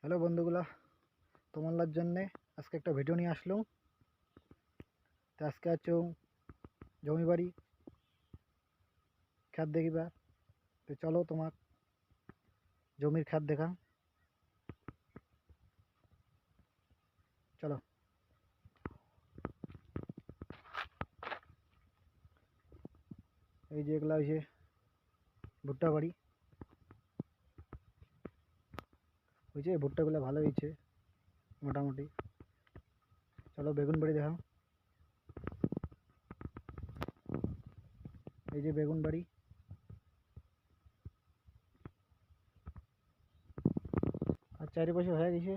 Hello বন্ধুগুলা, তোমার জন্যে আজকে একটা ভিডিও নিয়ে আসলাম। তো আজকে হচ্ছে জমি বাড়ি খ্যাত দেখিবা। তো চলো তোমার জমির খ্যাত দেখা। চলো, এই যে এগুলা হয়েছে ভুট্টা বাড়ি। হয়েছে ভুট্টাগুলো ভালো হয়েছে মোটামুটি। চলো বেগুন বাড়ি দেখাও। এই যে বেগুন বাড়ি, আর চারিপাশে হয়ে গেছে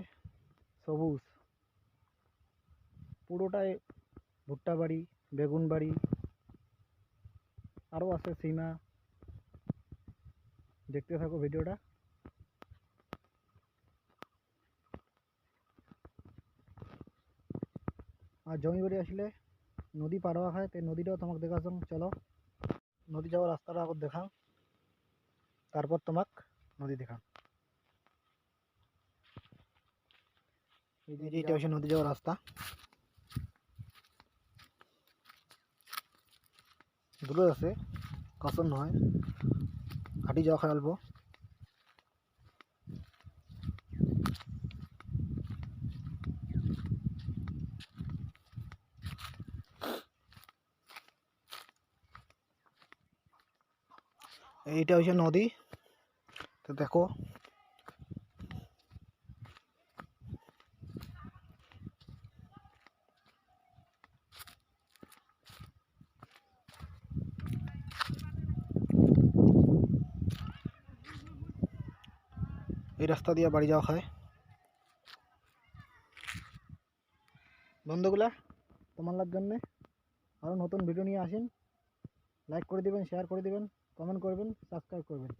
সবুজ, পুরোটাই ভুট্টা বাড়ি, বেগুন বাড়ি, আরও আছে সিমা। দেখতে থাকো ভিডিওটা। আর জমি বাড়ি আসলে নদী পার হওয়া হয়, তাই নদীটাও তোমাকে দেখাচ্ছ। চলো নদী যাওয়ার রাস্তাটা আগে দেখাও, তারপর তোমাক নদী দেখাও। এই যে এটা হচ্ছে নদী যাওয়ার রাস্তা। দূরে আছে, কাছন নয়, হাঁটি যাওয়া খাই অল্প। এইটা হচ্ছে নদী। তো দেখো, এই রাস্তা দিয়ে বাড়ি যাওয়া হয়। বন্ধুগুলা, তোমার জন্যে আরও নতুন ভিডিও নিয়ে আসেন। লাইক করে দিবেন, শেয়ার করে দিবেন, কমেন্ট করবেন, সাবস্ক্রাইব করবেন।